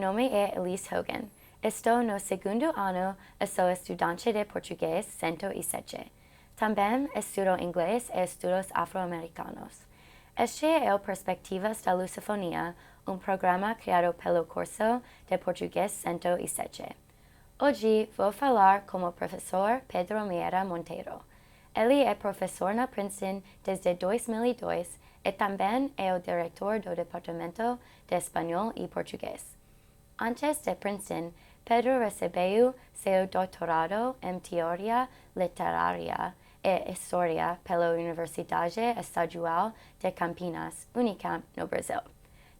nome é Elise Hogan. Estou no segundo ano e sou estudante de português 107. Também estudo inglês e estudos afro-americanos. Este é o Perspectivas da Lusofonia, programa criado pelo curso de português 107. Hoje vou falar com o professor Pedro Meira Monteiro. Ele é professor na Princeton desde 2002 e também é o diretor do Departamento de Espanhol e Português. Antes de Princeton, Pedro recebeu seu doutorado em Teoria Literária e História pela Universidade Estadual de Campinas, Unicamp, no Brasil.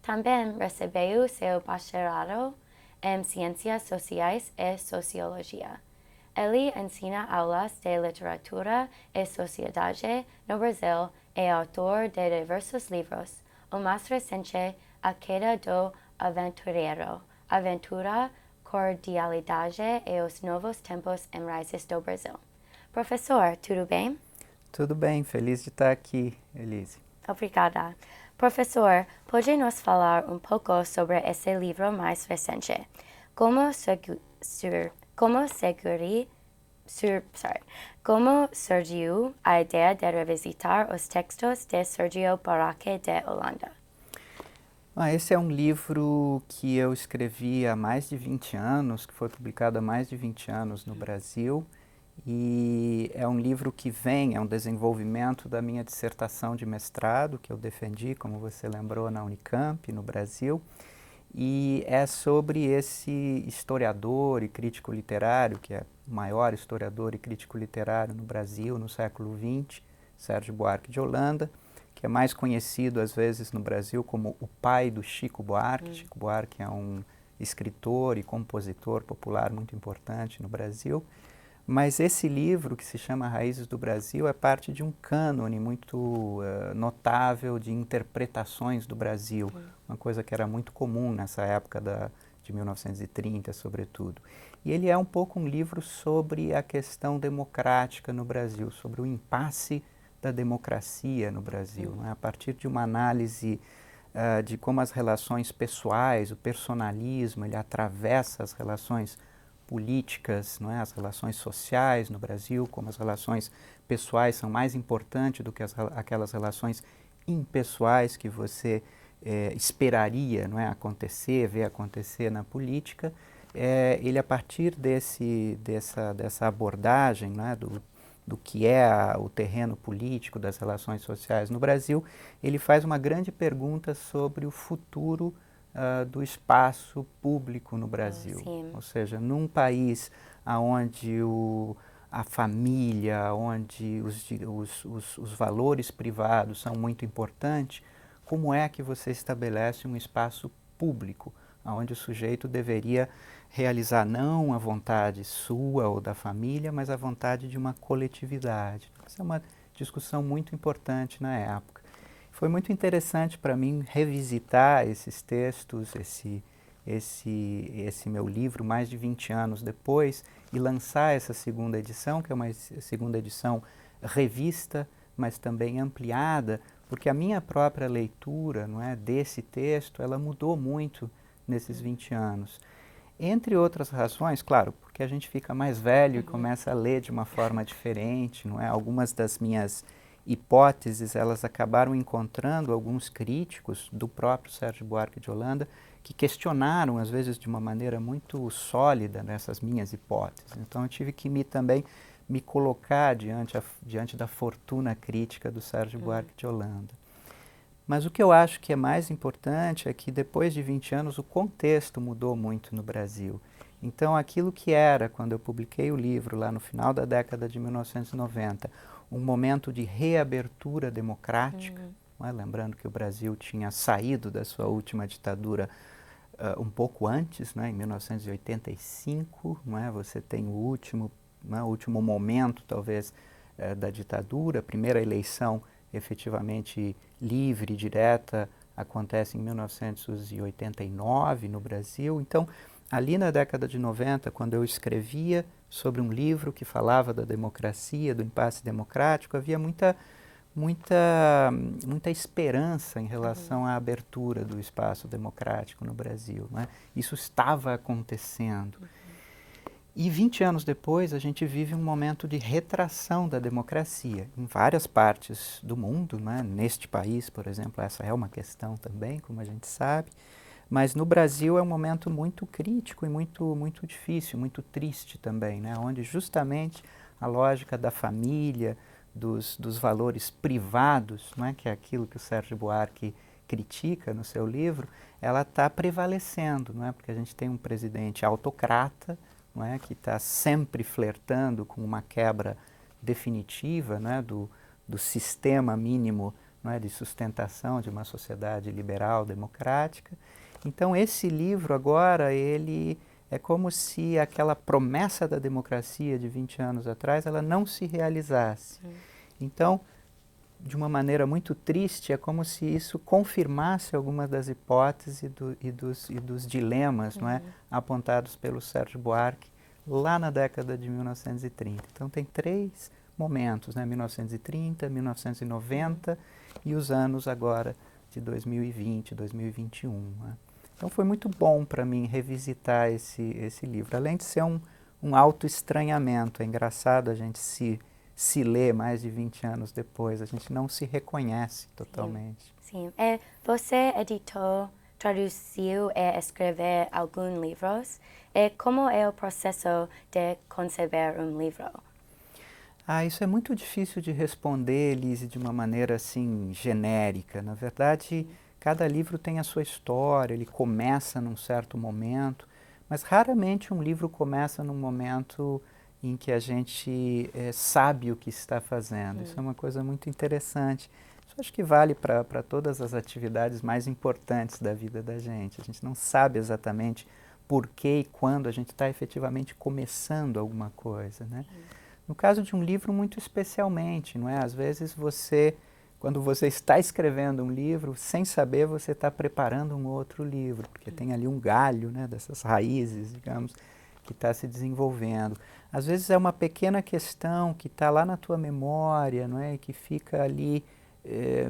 Também recebeu seu bacharelado em Ciências Sociais e Sociologia. Ele ensina aulas de literatura e sociedade no Brasil e é autor de diversos livros. O mais recente, A Queda do Aventureiro, Aventura, Cordialidade e os Novos Tempos em Raízes do Brasil. Professor, tudo bem? Tudo bem, feliz de estar aqui, Elise. Obrigada. Professor, pode nos falar um pouco sobre esse livro mais recente? Como surgiu a ideia de revisitar os textos de Sergio Buarque de Holanda? Esse é um livro que eu escrevi há mais de 20 anos, que foi publicado há mais de 20 anos no Brasil, e é um livro que é um desenvolvimento da minha dissertação de mestrado, que eu defendi, como você lembrou, na Unicamp, no Brasil, e é sobre esse historiador e crítico literário, que é o maior historiador e crítico literário no Brasil no século XX, Sérgio Buarque de Holanda, que é mais conhecido às vezes no Brasil como o pai do Chico Buarque. Chico Buarque é um escritor e compositor popular muito importante no Brasil. Mas esse livro, que se chama Raízes do Brasil, é parte de um cânone muito notável de interpretações do Brasil, uma coisa que era muito comum nessa época de 1930, sobretudo. E ele é um pouco um livro sobre a questão democrática no Brasil, sobre o impasse da democracia no Brasil, né? A partir de uma análise de como as relações pessoais, o personalismo, ele atravessa as relações políticas, não é? As relações sociais no Brasil, como as relações pessoais são mais importantes do que aquelas relações impessoais que você esperaria, não é? Ver acontecer na política. Ele, a partir dessa abordagem, não é? do que é o terreno político das relações sociais no Brasil, ele faz uma grande pergunta sobre o futuro do espaço público no Brasil. Ou seja, num país onde a família, onde os valores privados são muito importantes, como é que você estabelece um espaço público, onde o sujeito deveria realizar não a vontade sua ou da família, mas a vontade de uma coletividade? Essa é uma discussão muito importante na época. Foi muito interessante para mim revisitar esses textos, esse meu livro, mais de 20 anos depois, e lançar essa segunda edição, que é uma segunda edição revista, mas também ampliada, porque a minha própria leitura, não é, desse texto, ela mudou muito nesses 20 anos. Entre outras razões, claro, porque a gente fica mais velho e começa a ler de uma forma diferente, não é? Algumas das minhas hipóteses, elas acabaram encontrando alguns críticos do próprio Sérgio Buarque de Holanda que questionaram, às vezes, de uma maneira muito sólida nessas minhas hipóteses. Então, eu tive que também me colocar diante da fortuna crítica do Sérgio Buarque de Holanda. Mas o que eu acho que é mais importante é que depois de 20 anos o contexto mudou muito no Brasil. Então aquilo que era, quando eu publiquei o livro lá no final da década de 1990, um momento de reabertura democrática, não é? Lembrando que o Brasil tinha saído da sua última ditadura um pouco antes, né? Em 1985, não é? Você tem o último momento, talvez, da ditadura, a primeira eleição efetivamente livre e direta acontece em 1989 no Brasil. Então, ali na década de 90, quando eu escrevia sobre um livro que falava da democracia, do impasse democrático, havia muita muita esperança em relação à abertura do espaço democrático no Brasil, né? Isso estava acontecendo. E 20 anos depois, a gente vive um momento de retração da democracia em várias partes do mundo, né? Neste país, por exemplo, essa é uma questão também, como a gente sabe. Mas no Brasil é um momento muito crítico e muito difícil, muito triste também, né? Onde justamente a lógica da família, dos valores privados, não é? Que é aquilo que o Sérgio Buarque critica no seu livro, ela está prevalecendo, não é? Porque a gente tem um presidente autocrata, não é? Que está sempre flertando com uma quebra definitiva, não é? do sistema mínimo, não é? De sustentação de uma sociedade liberal, democrática. Então esse livro agora, ele é como se aquela promessa da democracia de 20 anos atrás, ela não se realizasse. Então, de uma maneira muito triste, é como se isso confirmasse algumas das hipóteses e dos dilemas, não é, apontados pelo Sérgio Buarque lá na década de 1930. Então tem 3 momentos, né, 1930, 1990 e os anos agora de 2020, 2021. Né? Então foi muito bom para mim revisitar esse livro, além de ser um auto-estranhamento. É engraçado a gente se ler mais de 20 anos depois, a gente não se reconhece totalmente. Sim. Você editou, traduziu e escreveu alguns livros. Como é o processo de conceber um livro? Isso é muito difícil de responder, Lise, de uma maneira assim genérica. Na verdade, cada livro tem a sua história, ele começa num certo momento, mas raramente um livro começa num momento em que a gente sabe o que está fazendo. Isso é uma coisa muito interessante. Isso acho que vale para todas as atividades mais importantes da vida da gente. A gente não sabe exatamente por que e quando a gente está efetivamente começando alguma coisa, né? No caso de um livro, muito especialmente, não é? Às vezes você, quando você está escrevendo um livro, sem saber, você está preparando um outro livro, porque tem ali um galho, né, dessas raízes, digamos, que está se desenvolvendo. Às vezes é uma pequena questão que está lá na tua memória, não é? E que fica ali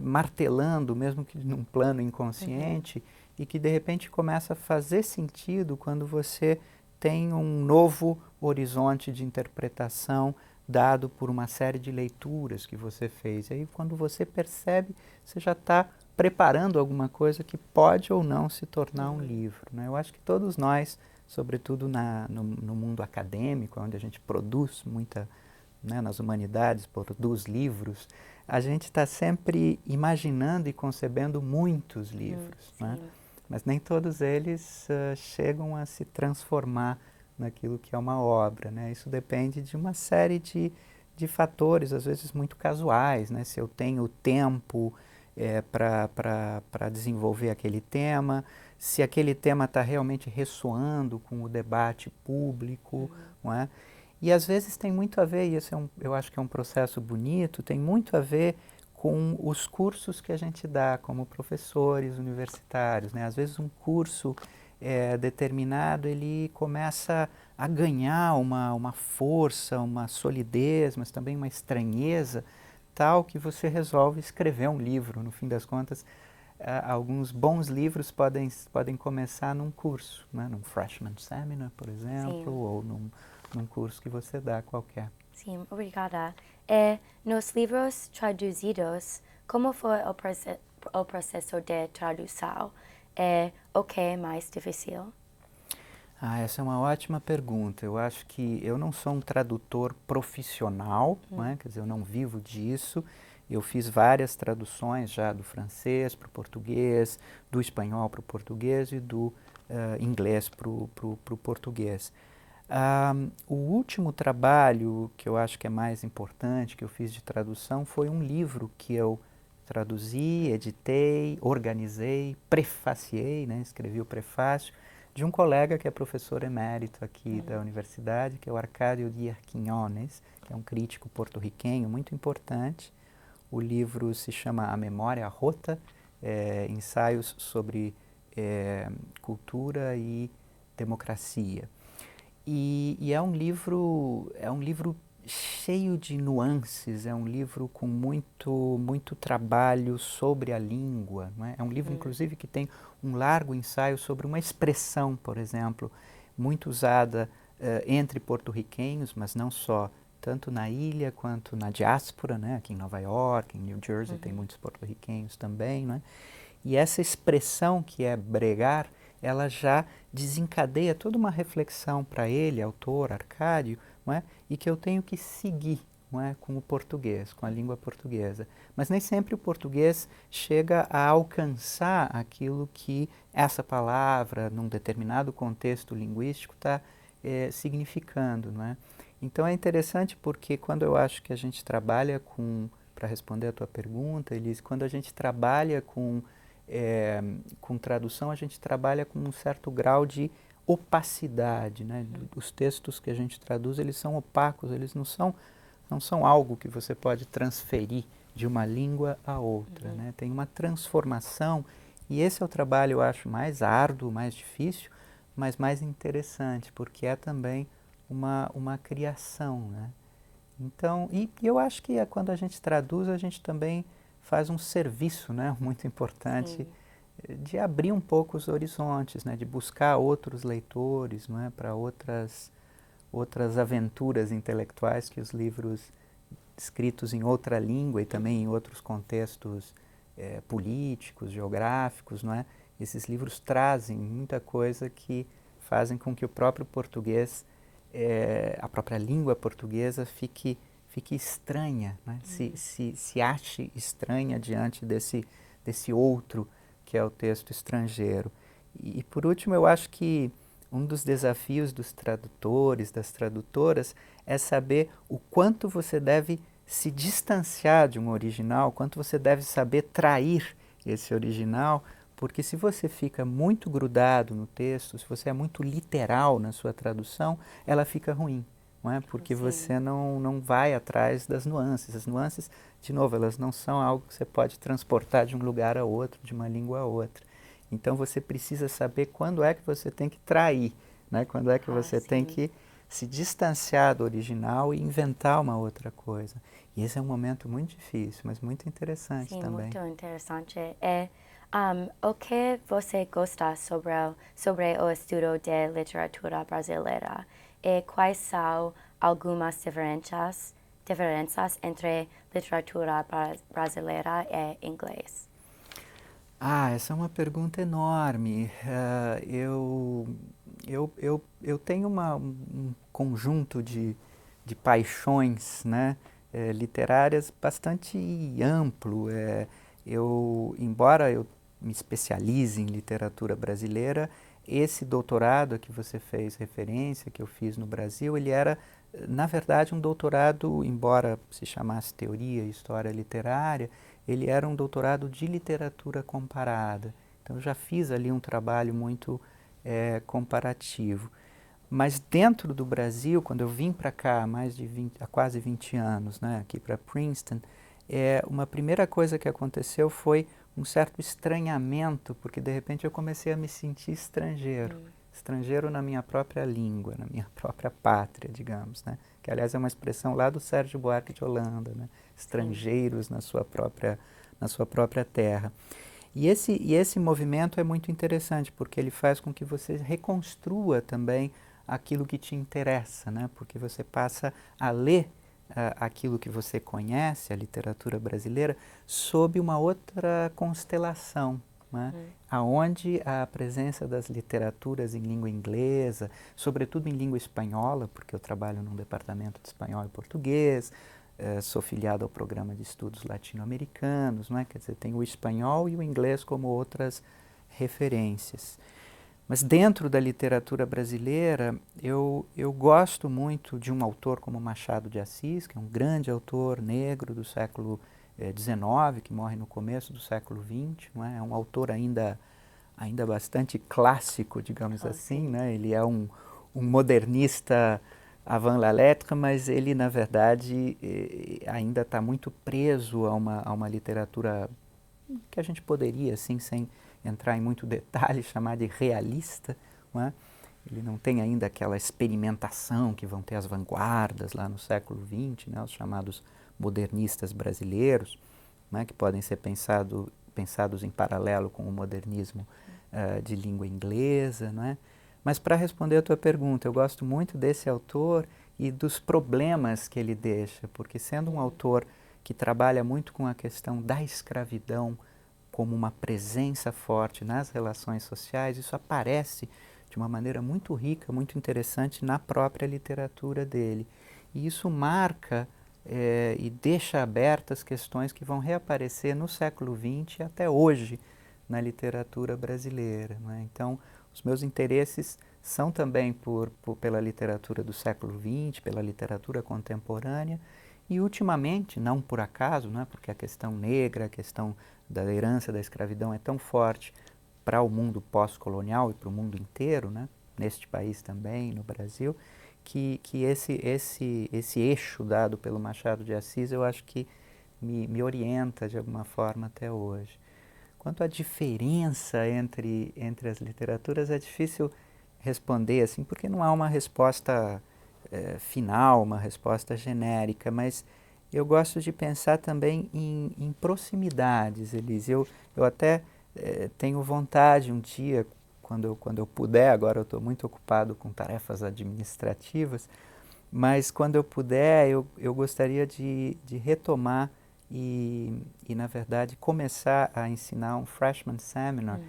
martelando, mesmo que num plano inconsciente, e que de repente começa a fazer sentido quando você tem um novo horizonte de interpretação dado por uma série de leituras que você fez. E aí, quando você percebe, você já está preparando alguma coisa que pode ou não se tornar um livro. Né? Eu acho que todos nós, sobretudo no mundo acadêmico, onde a gente produz muita, né, nas humanidades, produz livros, a gente está sempre imaginando e concebendo muitos livros. Né? Mas nem todos eles chegam a se transformar naquilo que é uma obra, né? Isso depende de uma série de fatores, às vezes muito casuais, né? Se eu tenho tempo para desenvolver aquele tema, se aquele tema está realmente ressoando com o debate público, não é? E às vezes tem muito a ver, e esse eu acho que é um processo bonito, tem muito a ver com os cursos que a gente dá como professores universitários, né? Às vezes um curso determinado, ele começa a ganhar uma força, uma solidez, mas também uma estranheza, tal que você resolve escrever um livro. No fim das contas, alguns bons livros podem começar num curso, né? Num freshman seminar, por exemplo, ou num curso que você dá qualquer. Sim, obrigada. Nos livros traduzidos, como foi o processo de tradução? O que é mais difícil? Essa é uma ótima pergunta. Eu acho que eu não sou um tradutor profissional, né? Quer dizer, eu não vivo disso. Eu fiz várias traduções já do francês para o português, do espanhol para o português e do inglês para o português. O último trabalho que eu acho que é mais importante que eu fiz de tradução foi um livro que eu traduzi, editei, organizei, prefaciei, né? Escrevi o prefácio, de um colega que é professor emérito aqui da universidade, que é o Arcádio Díaz Quiñones, que é um crítico porto-riquenho muito importante. O livro se chama A Memória Rota, ensaios sobre cultura e democracia. E é um livro cheio de nuances, é um livro com muito trabalho sobre a língua. Não é? É um livro, inclusive, que tem um largo ensaio sobre uma expressão, por exemplo, muito usada entre porto-riquenhos, mas não só, tanto na ilha quanto na diáspora, né? Aqui em Nova York, em New Jersey, tem muitos porto-riquenhos também. Né? E essa expressão que é bregar, ela já desencadeia toda uma reflexão para ele, autor, Arcádio, não é? E que eu tenho que seguir, não é? Com o português, com a língua portuguesa. Mas nem sempre o português chega a alcançar aquilo que essa palavra, num determinado contexto linguístico, está significando. Não é? Então é interessante porque quando eu acho que a gente trabalha com, para responder a tua pergunta, Elise, quando a gente trabalha com tradução, a gente trabalha com um certo grau de opacidade. Né? Os textos que a gente traduz, eles são opacos, eles não são algo que você pode transferir de uma língua a outra. Né? Tem uma transformação, e esse é o trabalho, eu acho, mais árduo, mais difícil, mas mais interessante, porque é também uma criação. Né? Então, e eu acho que quando a gente traduz, a gente também faz um serviço, né, muito importante, de abrir um pouco os horizontes, né, de buscar outros leitores, não é, para outras aventuras intelectuais que os livros escritos em outra língua e também em outros contextos políticos, geográficos, não é, esses livros trazem muita coisa que fazem com que o próprio português, a própria língua portuguesa fique estranha, né? Se ache estranha diante desse outro que é o texto estrangeiro. E por último, eu acho que um dos desafios dos tradutores, das tradutoras, é saber o quanto você deve se distanciar de um original, o quanto você deve saber trair esse original, porque se você fica muito grudado no texto, se você é muito literal na sua tradução, ela fica ruim. Não é? Porque você não vai atrás das nuances. As nuances, de novo, elas não são algo que você pode transportar de um lugar a outro, de uma língua a outra. Então você precisa saber quando é que você tem que trair, né? Quando é que você tem que se distanciar do original e inventar uma outra coisa. E esse é um momento muito difícil, mas muito interessante também. Sim, muito interessante. O que você gosta sobre o estudo de literatura brasileira? E quais são algumas diferenças entre literatura brasileira e inglês? Essa é uma pergunta enorme. Eu tenho um conjunto de paixões, né, literárias bastante amplo. Embora eu me especialize em literatura brasileira, esse doutorado a que você fez referência, que eu fiz no Brasil, ele era, na verdade, um doutorado, embora se chamasse Teoria e História Literária, ele era um doutorado de literatura comparada. Então, eu já fiz ali um trabalho muito comparativo. Mas dentro do Brasil, quando eu vim para cá há quase 20 anos, né, aqui para Princeton, uma primeira coisa que aconteceu foi um certo estranhamento, porque de repente eu comecei a me sentir estrangeiro. Estrangeiro na minha própria língua, na minha própria pátria, digamos, né? Que aliás é uma expressão lá do Sérgio Buarque de Holanda, né? Estrangeiros na sua própria terra. E esse movimento é muito interessante, porque ele faz com que você reconstrua também aquilo que te interessa, né? Porque você passa a ler aquilo que você conhece, a literatura brasileira, sob uma outra constelação, né? Aonde a presença das literaturas em língua inglesa, sobretudo em língua espanhola, porque eu trabalho num departamento de espanhol e português, sou filiado ao programa de estudos latino-americanos, não é? Quer dizer, tem o espanhol e o inglês como outras referências. Mas dentro da literatura brasileira, eu gosto muito de um autor como Machado de Assis, que é um grande autor negro do século XIX, que morre no começo do século XX. Não é? É um autor ainda bastante clássico, digamos assim. Né? Ele é um modernista avant la lettre, mas ele, na verdade, ainda está muito preso a uma literatura que a gente poderia, assim, sem entrar em muito detalhe, chamar de realista, não é? ele não tem ainda aquela experimentação que vão ter as vanguardas lá no século XX, né, os chamados modernistas brasileiros, né, que podem ser pensados em paralelo com o modernismo de língua inglesa, né? Mas para responder a tua pergunta, eu gosto muito desse autor e dos problemas que ele deixa, porque sendo um autor que trabalha muito com a questão da escravidão como uma presença forte nas relações sociais, isso aparece de uma maneira muito rica, muito interessante na própria literatura dele. E isso marca e deixa abertas questões que vão reaparecer no século XX e até hoje na literatura brasileira, né? Então, os meus interesses são também pela literatura do século XX, pela literatura contemporânea, e ultimamente, não por acaso, né, porque a questão negra, a questão da herança da escravidão é tão forte para o mundo pós-colonial e para o mundo inteiro, né, neste país também, no Brasil, que esse eixo dado pelo Machado de Assis, eu acho que me orienta de alguma forma até hoje. Quanto à diferença entre as literaturas, é difícil responder assim, porque não há uma resposta final, uma resposta genérica, mas eu gosto de pensar também em proximidades, Elise. Eu até tenho vontade um dia, quando eu puder, agora eu estou muito ocupado com tarefas administrativas, mas quando eu puder, eu gostaria de retomar na verdade, começar a ensinar um freshman seminar,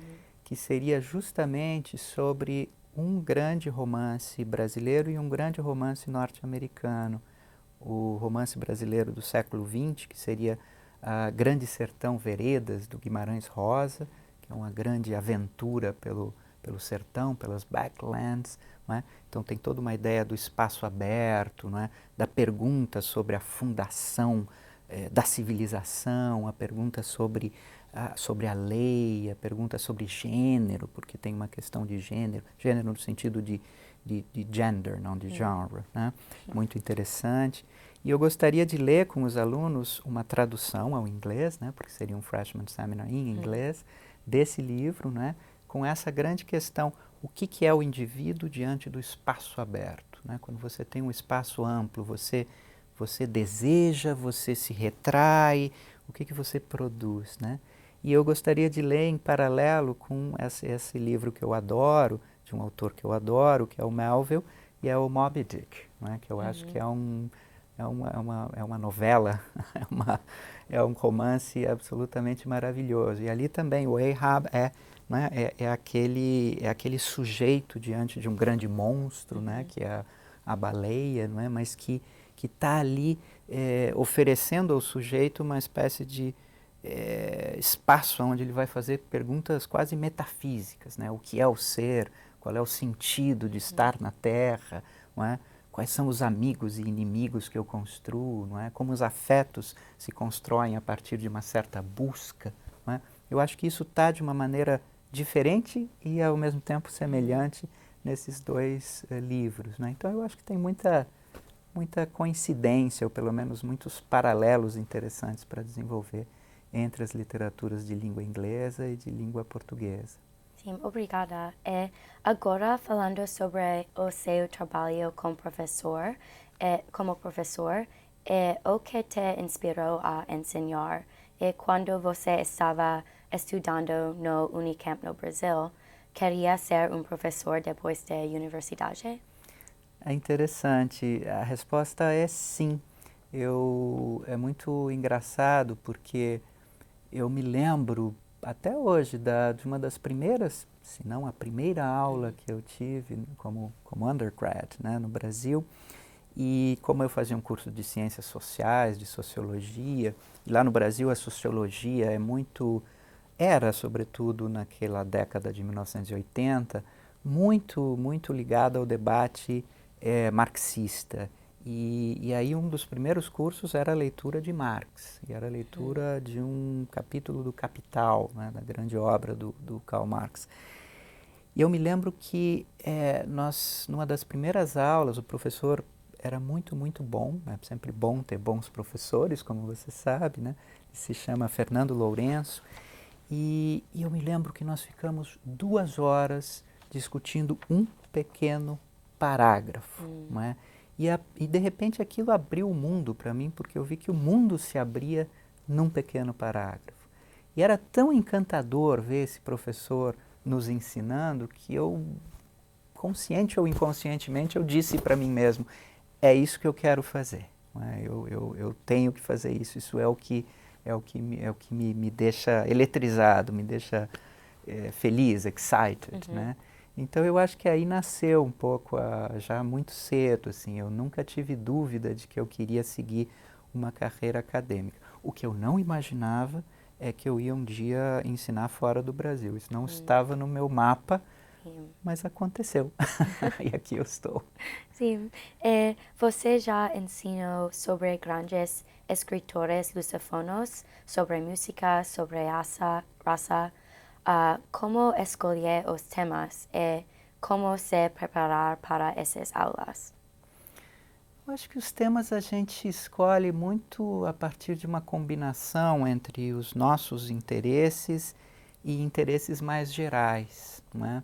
que seria justamente sobre um grande romance brasileiro e um grande romance norte-americano. O romance brasileiro do século XX, que seria a Grande Sertão Veredas, do Guimarães Rosa, que é uma grande aventura pelo sertão, pelas backlands, não é? Então tem toda uma ideia do espaço aberto, não é? Da pergunta sobre a fundação da civilização, a pergunta sobre a lei, a pergunta sobre gênero, porque tem uma questão de gênero no sentido de gender, não de genre, né? Muito interessante. E eu gostaria de ler com os alunos uma tradução ao inglês, né? Porque seria um freshman seminar em inglês, desse livro, né? Com essa grande questão, o que é o indivíduo diante do espaço aberto, né? Quando você tem um espaço amplo, você deseja, você se retrai, o que você produz, né? E eu gostaria de ler em paralelo com esse livro que eu adoro, de um autor que eu adoro, que é o Melville, e é o Moby Dick, né? Que eu acho que é uma novela, é um romance absolutamente maravilhoso. E ali também o Ahab né, é aquele sujeito diante de um grande monstro, né? Que é a baleia, não é? Mas que está ali oferecendo ao sujeito uma espécie de espaço onde ele vai fazer perguntas quase metafísicas, né? O que é o ser, qual é o sentido de estar na Terra, não é? Quais são os amigos e inimigos que eu construo, não é? Como os afetos se constroem a partir de uma certa busca, não é? Eu acho que isso está de uma maneira diferente e ao mesmo tempo semelhante nesses dois livros, né? Então eu acho que tem muita coincidência, ou pelo menos muitos paralelos interessantes para desenvolver entre as literaturas de língua inglesa e de língua portuguesa. Sim, obrigada. Agora, falando sobre o seu trabalho como professor, o que te inspirou a ensinar? Quando você estava estudando no Unicamp no Brasil, queria ser um professor depois da universidade? É interessante. A resposta é sim. É muito engraçado porque eu me lembro até hoje de uma das primeiras, se não a primeira aula que eu tive como undergrad, né, no Brasil. E como eu fazia um curso de ciências sociais, de sociologia, e lá no Brasil a sociologia era sobretudo naquela década de 1980, muito ligada ao debate marxista. E aí um dos primeiros cursos era a leitura de Marx, e era a leitura de um capítulo do Capital, né, da grande obra do Karl Marx. E eu me lembro que numa das primeiras aulas, o professor era muito bom, é sempre bom ter bons professores, como você sabe, né? Ele se chama Fernando Lourenço, e eu me lembro que nós ficamos 2 horas discutindo um pequeno parágrafo, não é? E de repente aquilo abriu o mundo para mim, porque eu vi que o mundo se abria num pequeno parágrafo. E era tão encantador ver esse professor nos ensinando que eu, consciente ou inconscientemente, eu disse para mim mesmo, é isso que eu quero fazer. Não é? Eu tenho que fazer isso, isso é o que me deixa eletrizado, me deixa feliz, excited, né? Então eu acho que aí nasceu um pouco já muito cedo, assim, eu nunca tive dúvida de que eu queria seguir uma carreira acadêmica. O que eu não imaginava é que eu ia um dia ensinar fora do Brasil. Isso não estava no meu mapa, mas aconteceu. E aqui eu estou. Sim. Você já ensinou sobre grandes escritores lusófonos, sobre música, sobre raça, como escolher os temas e como se preparar para essas aulas? Eu acho que os temas a gente escolhe muito a partir de uma combinação entre os nossos interesses e interesses mais gerais, né?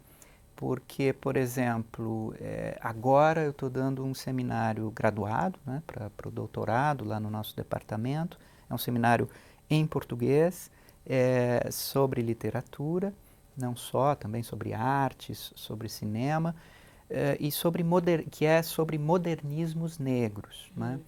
Porque, por exemplo, agora eu estou dando um seminário graduado, né, para o doutorado lá no nosso departamento. É um seminário em português sobre literatura, não só, também sobre artes, sobre cinema, e que é sobre modernismos negros, né?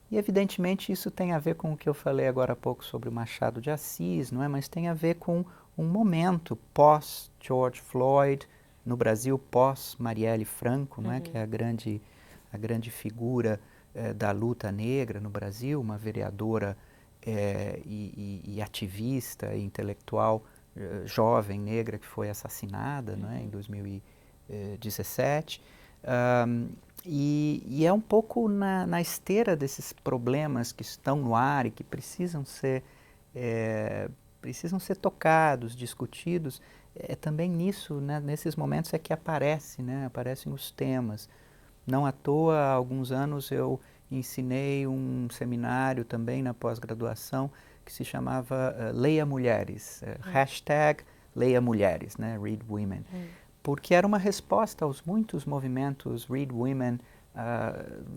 E evidentemente isso tem a ver com o que eu falei agora há pouco sobre o Machado de Assis, não é? Mas tem a ver com um momento pós George Floyd, no Brasil pós Marielle Franco, não é? Que é a grande figura da luta negra no Brasil, uma vereadora e ativista e intelectual jovem negra que foi assassinada, não é? Em 2017. E é um pouco na esteira desses problemas que estão no ar e que precisam ser tocados, discutidos. Também nisso, né, nesses momentos é que aparecem os temas. Não à toa, há alguns anos eu ensinei um seminário também na pós-graduação que se chamava Leia Mulheres, hashtag Leia Mulheres, né, Read Women. Porque era uma resposta aos muitos movimentos Read Women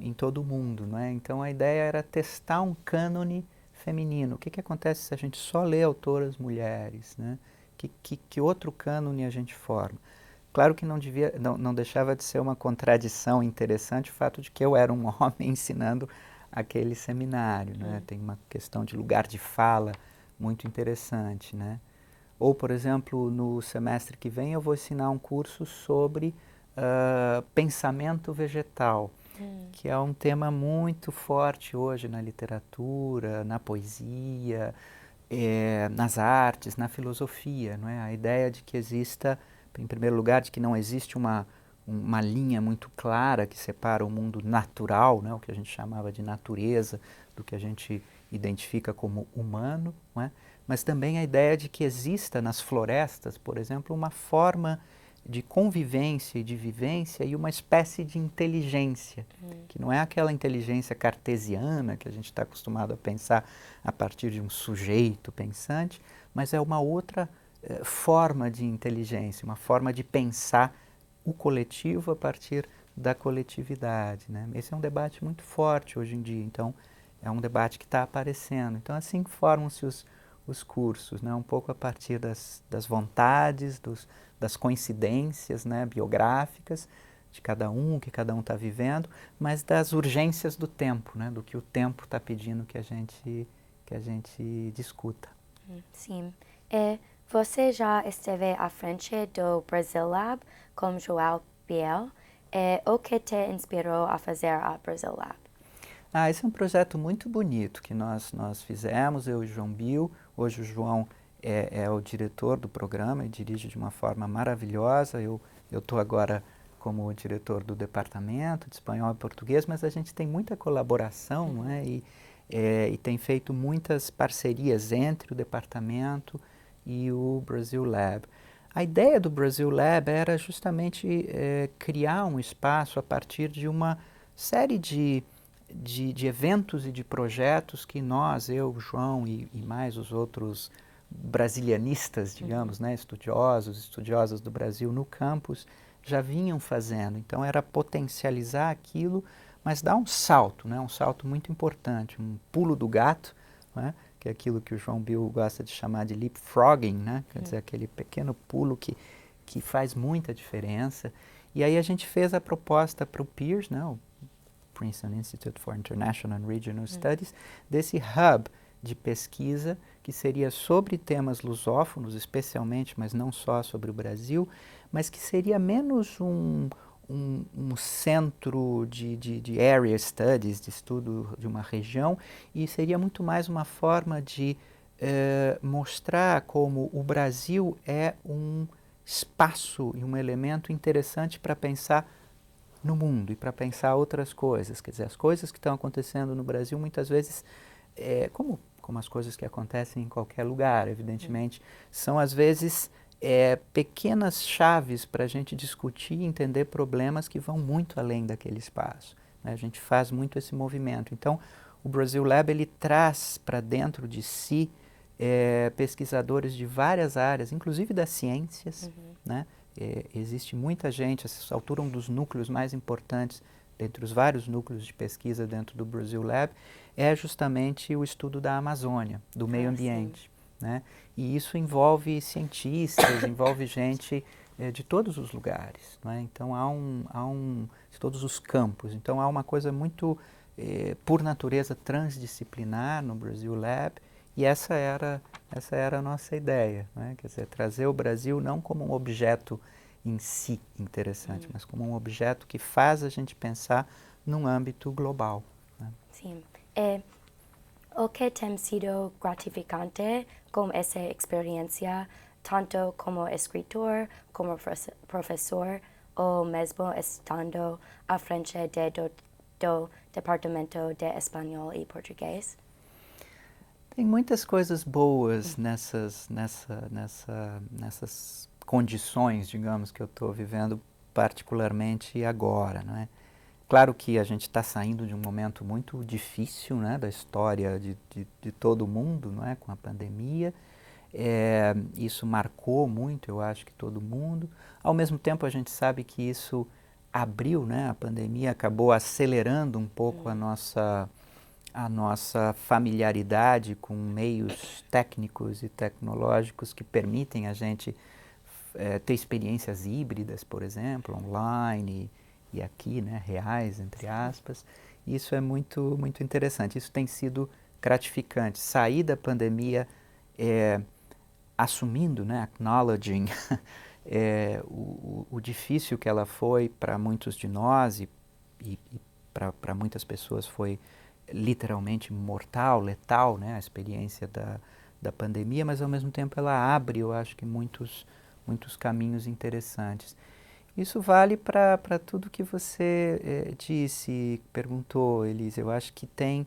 em todo o mundo, né? Então a ideia era testar um cânone feminino. O que acontece se a gente só lê autoras mulheres, né? Que outro cânone a gente forma? Claro que não deixava de ser uma contradição interessante o fato de que eu era um homem ensinando aquele seminário, né? Tem uma questão de lugar de fala muito interessante, né? Ou, por exemplo, no semestre que vem eu vou ensinar um curso sobre pensamento vegetal, que é um tema muito forte hoje na literatura, na poesia, nas artes, na filosofia, não é? A ideia de que exista, em primeiro lugar, de que não existe uma linha muito clara que separa o mundo natural, né, o que a gente chamava de natureza, do que a gente identifica como humano, não é? Mas também a ideia de que exista nas florestas, por exemplo, uma forma de convivência e de vivência e uma espécie de inteligência, que não é aquela inteligência cartesiana que a gente está acostumado a pensar a partir de um sujeito pensante, mas é uma outra forma de inteligência, uma forma de pensar o coletivo a partir da coletividade, né? Esse é um debate muito forte hoje em dia, então é um debate que está aparecendo. Então assim formam-se os cursos, né? Um pouco a partir das vontades, das coincidências, né, biográficas de cada um, o que cada um está vivendo, mas das urgências do tempo, né, do que o tempo está pedindo que a gente discuta. Sim. Você já esteve à frente do Brasil Lab com João Biel. O que te inspirou a fazer a Brasil Lab? Esse é um projeto muito bonito que nós fizemos, eu e o João Biel. Hoje o João é o diretor do programa e dirige de uma forma maravilhosa. Eu estou agora como diretor do departamento de espanhol e português, mas a gente tem muita colaboração, não é? E tem feito muitas parcerias entre o departamento e o Brasil Lab. A ideia do Brasil Lab era justamente criar um espaço a partir de uma série de eventos e de projetos que nós, eu, João e mais os outros brasilianistas, digamos, né, estudiosas do Brasil no campus, já vinham fazendo. Então era potencializar aquilo, mas dar um salto, né? Um salto muito importante, um pulo do gato, né? Que é aquilo que o João Bill gosta de chamar de leapfrogging, né? Quer dizer, aquele pequeno pulo que faz muita diferença. E aí a gente fez a proposta para o PIERS, né? O Princeton Institute for International and Regional Studies, desse hub de pesquisa que seria sobre temas lusófonos, especialmente, mas não só sobre o Brasil, mas que seria menos um centro de area studies, de estudo de uma região, e seria muito mais uma forma de mostrar como o Brasil é um espaço e um elemento interessante para pensar no mundo e para pensar outras coisas. Quer dizer, as coisas que estão acontecendo no Brasil muitas vezes, como as coisas que acontecem em qualquer lugar, evidentemente, são às vezes pequenas chaves para a gente discutir e entender problemas que vão muito além daquele espaço, né? A gente faz muito esse movimento. Então, o Brasil Lab ele traz para dentro de si pesquisadores de várias áreas, inclusive das ciências, né? Existe muita gente, essa altura um dos núcleos mais importantes, dentre os vários núcleos de pesquisa dentro do Brasil Lab, é justamente o estudo da Amazônia, do meio ambiente, né? E isso envolve cientistas, envolve gente de todos os lugares, né? Então de todos os campos. Então há uma coisa muito, por natureza, transdisciplinar no Brasil Lab, e essa era a nossa ideia, né? Quer dizer, trazer o Brasil não como um objeto em si interessante, mas como um objeto que faz a gente pensar num âmbito global, né? Sim. O que tem sido gratificante com essa experiência, tanto como escritor, como professor, ou mesmo estando à frente do Departamento de Espanhol e Português? Tem muitas coisas boas nessas condições, digamos, que eu estou vivendo particularmente agora, não é? Claro que a gente está saindo de um momento muito difícil, né, da história de todo mundo, não é, com a pandemia. Isso marcou muito, eu acho que todo mundo. Ao mesmo tempo, a gente sabe que isso abriu, né, a pandemia acabou acelerando um pouco a nossa familiaridade com meios técnicos e tecnológicos que permitem a gente ter experiências híbridas, por exemplo, online e aqui, né, reais, entre aspas. Isso é muito, muito interessante. Isso tem sido gratificante. Sair da pandemia assumindo, né, acknowledging o difícil que ela foi para muitos de nós e para muitas pessoas foi literalmente mortal, letal, né, a experiência da pandemia, mas ao mesmo tempo ela abre, eu acho que muitos caminhos interessantes. Isso vale para tudo que você disse, perguntou, Elise. Eu acho que tem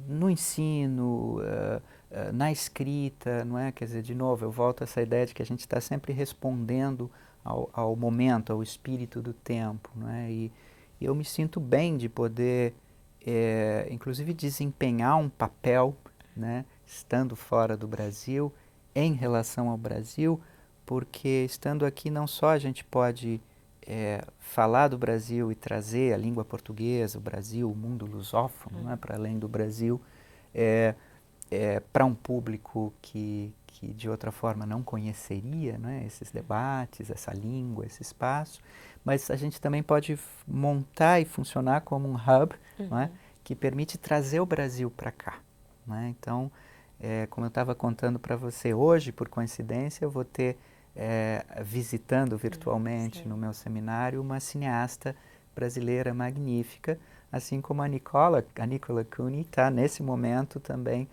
no ensino, na escrita, não é? Quer dizer, de novo, eu volto a essa ideia de que a gente está sempre respondendo ao momento, ao espírito do tempo, não é? E eu me sinto bem de poder, inclusive, desempenhar um papel, né, estando fora do Brasil, em relação ao Brasil, porque estando aqui não só a gente pode falar do Brasil e trazer a língua portuguesa, o Brasil, o mundo lusófono, né, para além do Brasil, para um público que de outra forma não conheceria, né, esses debates, essa língua, esse espaço, mas a gente também pode montar e funcionar como um hub, né, que permite trazer o Brasil para cá, né? Então, como eu estava contando para você hoje, por coincidência, eu vou ter visitando virtualmente no meu seminário uma cineasta brasileira magnífica, assim como a Nicola Cooney está nesse momento também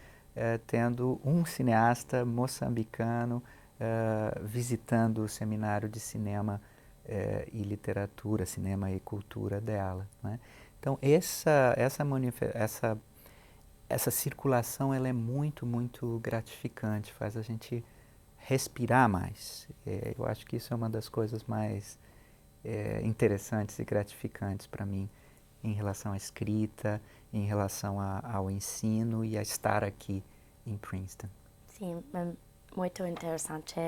tendo um cineasta moçambicano visitando o seminário de cinema e literatura, cinema e cultura dela, né? Então essa circulação ela é muito, muito gratificante, faz a gente respirar mais. Eu acho que isso é uma das coisas mais interessantes e gratificantes para mim em relação à escrita, em relação ao ensino e a estar aqui em Princeton. Sim, muito interessante.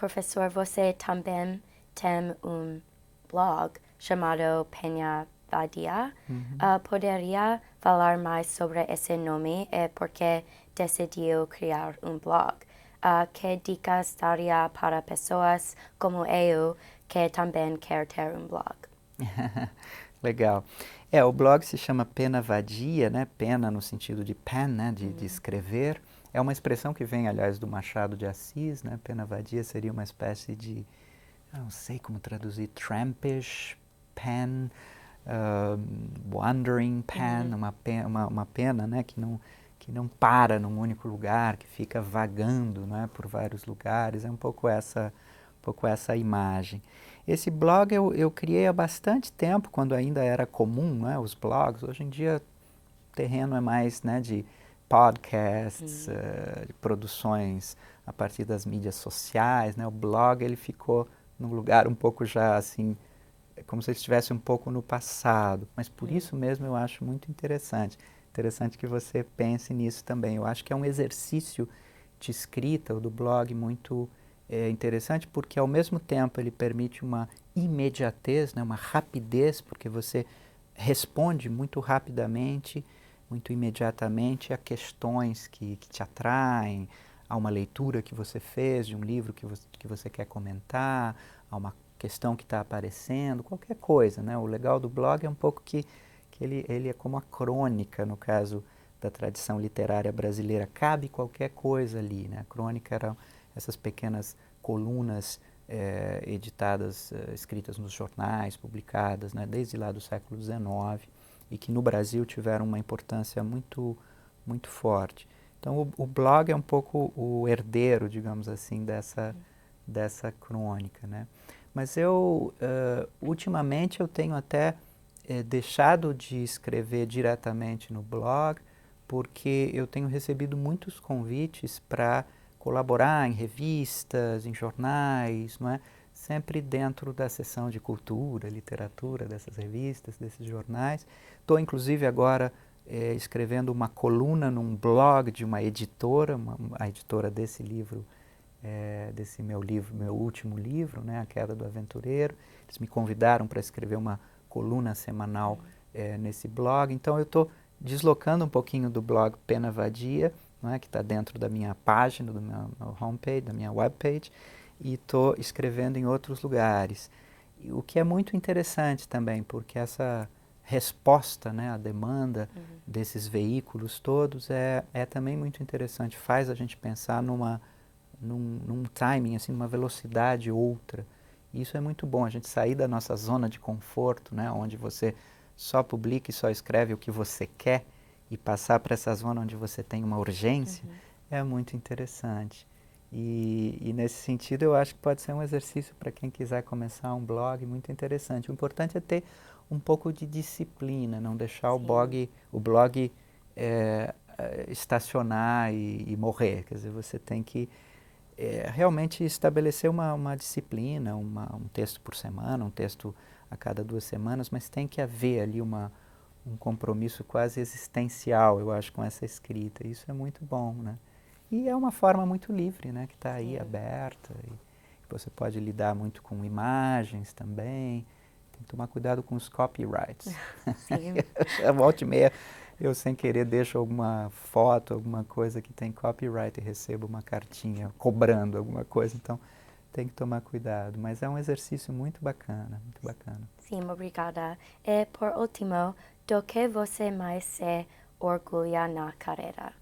professor, você também tem blog chamado Penha Vadia. Poderia falar mais sobre esse nome e por que decidiu criar blog? Que dicas daria para pessoas como eu que também quer ter blog? Legal. O blog se chama Pena Vadia, né? Pena no sentido de pen, né? De escrever. É uma expressão que vem, aliás, do Machado de Assis, né? Pena vadia seria uma espécie de, eu não sei como traduzir, trampish pen, wandering pen, uma pena, né? Que não para num único lugar, que fica vagando, né? Por vários lugares. É um pouco essa imagem. Esse blog eu criei há bastante tempo, quando ainda era comum, né? Os blogs. Hoje em dia o terreno é mais, né, de podcasts, de produções a partir das mídias sociais, né? O blog ele ficou num lugar um pouco já assim, como se ele estivesse um pouco no passado. Mas por isso mesmo eu acho muito interessante. Interessante que você pense nisso também. Eu acho que é um exercício de escrita, o do blog, muito interessante, porque ao mesmo tempo ele permite uma imediatez, né, uma rapidez, porque você responde muito rapidamente, muito imediatamente a questões que te atraem, a uma leitura que você fez de um livro que você quer comentar, a uma questão que está aparecendo, qualquer coisa, né? O legal do blog é um pouco que ele é como a crônica, no caso da tradição literária brasileira, cabe qualquer coisa ali, né? A crônica eram essas pequenas colunas editadas, escritas nos jornais, publicadas, né? Desde lá do século XIX, e que no Brasil tiveram uma importância muito, muito forte. Então o blog é um pouco o herdeiro, digamos assim, dessa crônica, né? Mas ultimamente eu tenho até deixado de escrever diretamente no blog, porque eu tenho recebido muitos convites para colaborar em revistas, em jornais, não é? Sempre dentro da seção de cultura, literatura dessas revistas, desses jornais. Estou inclusive agora escrevendo uma coluna num blog de uma editora, a editora desse livro, desse meu último livro, né, A Queda do Aventureiro. Eles me convidaram para escrever uma coluna semanal nesse blog. Então eu estou deslocando um pouquinho do blog Pena Vadia, não é, que está dentro da minha página, do meu homepage, da minha webpage, e estou escrevendo em outros lugares. O que é muito interessante também, porque essa resposta, né, à demanda desses veículos todos é também muito interessante, faz a gente pensar num timing, assim, numa velocidade outra. E isso é muito bom, a gente sair da nossa zona de conforto, né, onde você só publica e só escreve o que você quer, e passar para essa zona onde você tem uma urgência, é muito interessante. E nesse sentido eu acho que pode ser um exercício para quem quiser começar um blog muito interessante. O importante é ter um pouco de disciplina, não deixar o blog estacionar e morrer. Quer dizer, você tem que realmente estabelecer uma disciplina, um texto por semana, um texto a cada 2 semanas, mas tem que haver ali um compromisso quase existencial, eu acho, com essa escrita. Isso é muito bom, né? E é uma forma muito livre, né? Que está aí aberta. E você pode lidar muito com imagens também. Tem que tomar cuidado com os copyrights. Sim. Volta e meia, eu sem querer deixo alguma foto, alguma coisa que tem copyright e recebo uma cartinha cobrando alguma coisa. Então, tem que tomar cuidado. Mas é um exercício muito bacana, muito bacana. Sim, obrigada. E por último, do que você mais se orgulha na carreira?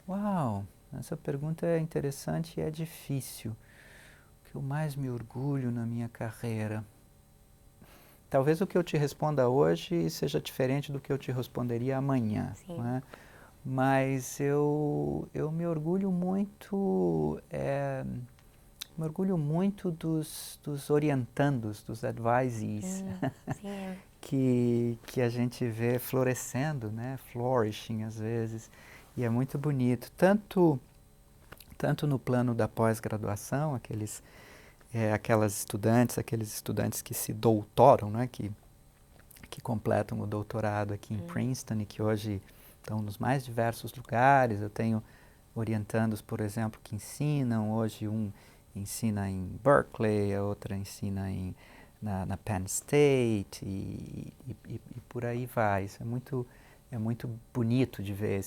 Uau, essa pergunta é interessante e é difícil. O que eu mais me orgulho na minha carreira? Talvez o que eu te responda hoje seja diferente do que eu te responderia amanhã. Sim. Não é? Mas eu me orgulho muito, dos orientandos, dos advisees, Sim. que a gente vê florescendo, né? Flourishing às vezes, e é muito bonito, tanto no plano da pós-graduação, aqueles aqueles estudantes que se doutoram, né? Que completam o doutorado aqui em Princeton e que hoje estão nos mais diversos lugares. Eu tenho orientandos, por exemplo, que ensinam, hoje um ensina em Berkeley, a outra ensina na Penn State e por aí vai. Isso é muito bonito de ver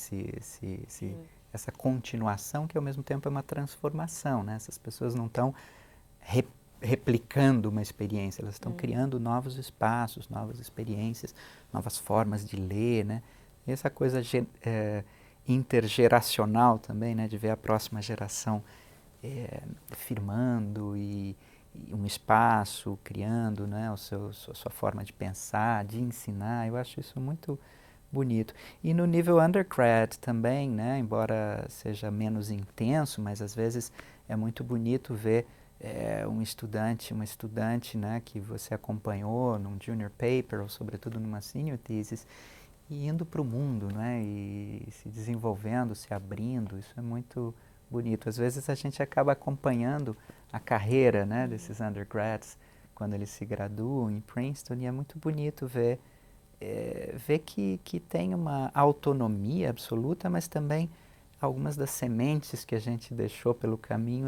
essa continuação, que ao mesmo tempo é uma transformação, né? Essas pessoas não estão replicando uma experiência, elas estão criando novos espaços, novas experiências, novas formas de ler, né? E essa coisa intergeracional também, né? De ver a próxima geração firmando e um espaço, criando, né? Sua forma de pensar, de ensinar. Eu acho isso muito bonito. E no nível undergrad também, né? Embora seja menos intenso, mas às vezes é muito bonito ver um estudante, uma estudante, né, que você acompanhou num junior paper ou sobretudo numa senior thesis, e indo para o mundo, né, e se desenvolvendo, se abrindo. Isso é muito bonito. Às vezes a gente acaba acompanhando a carreira, né, desses undergrads quando eles se graduam em Princeton, e é muito bonito ver que tem uma autonomia absoluta, mas também algumas das sementes que a gente deixou pelo caminho,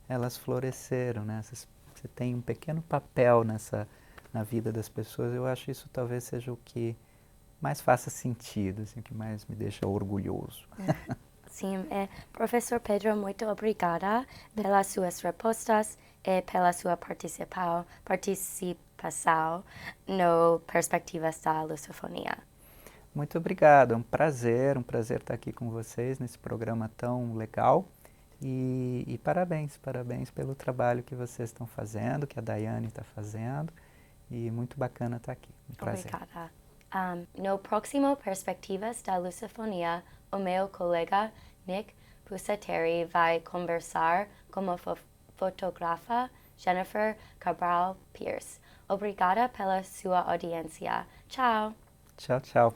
elas floresceram, né? Você tem um pequeno papel na vida das pessoas. Eu acho isso talvez seja o que mais faça sentido, assim, o que mais me deixa orgulhoso. Sim, professor Pedro, muito obrigada pelas suas respostas e pela sua participação no Perspectivas da Lusofonia. Muito obrigado, é um prazer estar aqui com vocês nesse programa tão legal. E parabéns pelo trabalho que vocês estão fazendo, que a Daiane está fazendo, e muito bacana estar aqui. Um prazer. Obrigada. No próximo Perspectivas da Lusofonia, o meu colega Nick Pusateri vai conversar com a fotógrafa Jennifer Cabral Pierce. Obrigada pela sua audiência. Tchau. Tchau, tchau.